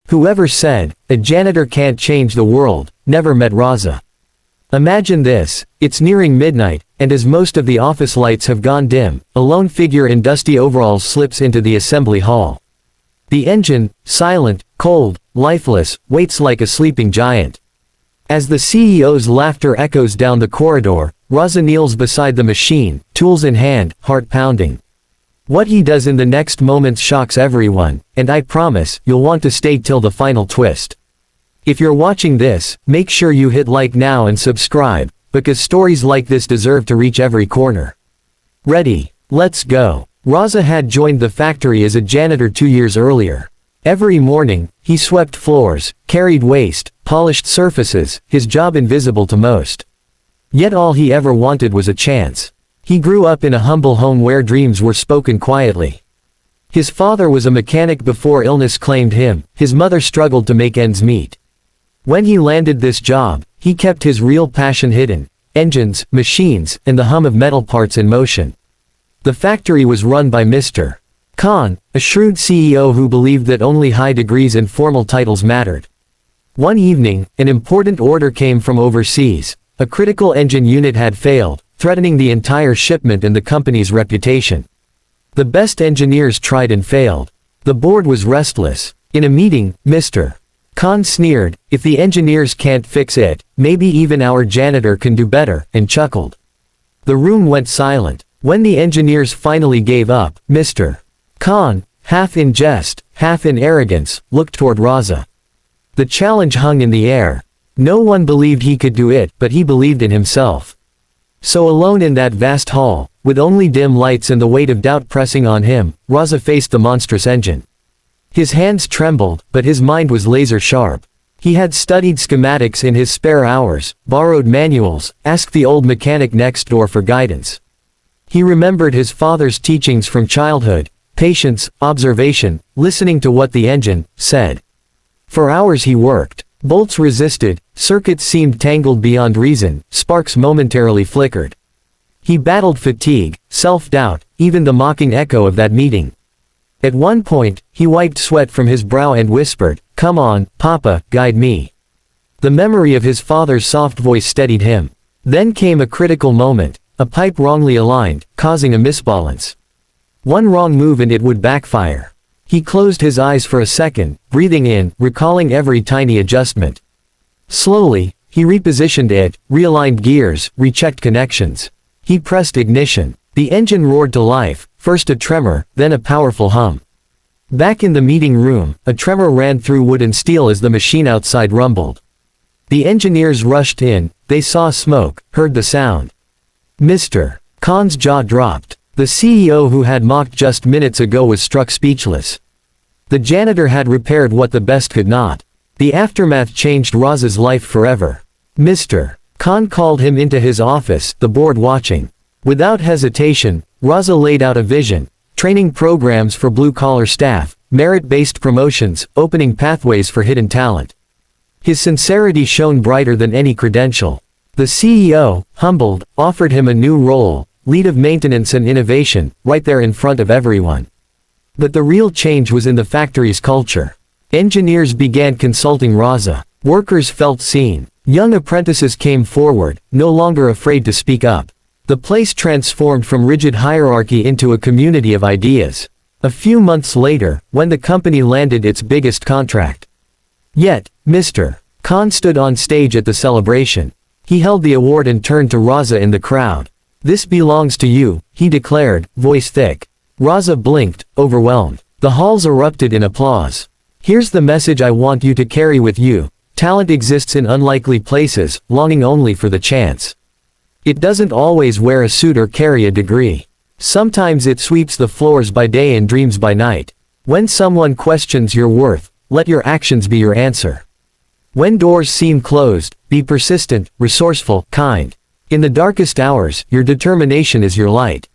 Whoever said, "A janitor can't change the world," never met Raza. Imagine this, it's nearing midnight, and as most of the office lights have gone dim, a lone figure in dusty overalls slips into the assembly hall. The engine, silent, cold, lifeless, waits like a sleeping giant. As the CEO's laughter echoes down the corridor, Raza kneels beside the machine, tools in hand, heart pounding. What he does in the next moment shocks everyone, and I promise, you'll want to stay till the final twist. If you're watching this, make sure you hit like now and subscribe, because stories like this deserve to reach every corner. Ready? Let's go. Raza had joined the factory as a janitor 2 years earlier. Every morning, he swept floors, carried waste, polished surfaces, his job invisible to most. Yet all he ever wanted was a chance. He grew up in a humble home where dreams were spoken quietly. His father was a mechanic before illness claimed him, his mother struggled to make ends meet. When he landed this job, he kept his real passion hidden: engines, machines, and the hum of metal parts in motion. The factory was run by Mr. Khan, a shrewd CEO who believed that only high degrees and formal titles mattered. One evening, an important order came from overseas. A critical engine unit had failed, threatening the entire shipment and the company's reputation. The best engineers tried and failed. The board was restless. In a meeting, Mr. Khan sneered, "If the engineers can't fix it, maybe even our janitor can do better," and chuckled. The room went silent. When the engineers finally gave up, Mr. Khan, half in jest, half in arrogance, looked toward Raza. The challenge hung in the air. No one believed he could do it, but he believed in himself. So alone in that vast hall, with only dim lights and the weight of doubt pressing on him, Raza faced the monstrous engine. His hands trembled, but his mind was laser sharp. He had studied schematics in his spare hours, borrowed manuals, asked the old mechanic next door for guidance. He remembered his father's teachings from childhood: patience, observation, listening to what the engine said. For hours he worked. Bolts resisted, circuits seemed tangled beyond reason, sparks momentarily flickered. He battled fatigue, self-doubt, even the mocking echo of that meeting. At one point, he wiped sweat from his brow and whispered, "Come on, Papa, guide me." The memory of his father's soft voice steadied him. Then came a critical moment, a pipe wrongly aligned, causing a misbalance. One wrong move and it would backfire. He closed his eyes for a second, breathing in, recalling every tiny adjustment. Slowly, he repositioned it, realigned gears, rechecked connections. He pressed ignition. The engine roared to life, first a tremor, then a powerful hum. Back in the meeting room, a tremor ran through wood and steel as the machine outside rumbled. The engineers rushed in, they saw smoke, heard the sound. Mr. Khan's jaw dropped. The CEO who had mocked just minutes ago was struck speechless. The janitor had repaired what the best could not. The aftermath changed Raza's life forever. Mr. Khan called him into his office, the board watching. Without hesitation, Raza laid out a vision: training programs for blue-collar staff, merit-based promotions, opening pathways for hidden talent. His sincerity shone brighter than any credential. The CEO, humbled, offered him a new role: lead of maintenance and innovation, right there in front of everyone. But the real change was in the factory's culture. Engineers began consulting Raza. Workers felt seen. Young apprentices came forward, no longer afraid to speak up. The place transformed from rigid hierarchy into a community of ideas. A few months later, when the company landed its biggest contract. Yet, Mr. Khan stood on stage at the celebration. He held the award and turned to Raza in the crowd. "This belongs to you," he declared, voice thick. Raza blinked, overwhelmed. The halls erupted in applause. "Here's the message I want you to carry with you. Talent exists in unlikely places, longing only for the chance. It doesn't always wear a suit or carry a degree. Sometimes it sweeps the floors by day and dreams by night. When someone questions your worth, let your actions be your answer. When doors seem closed, be persistent, resourceful, kind. In the darkest hours, your determination is your light."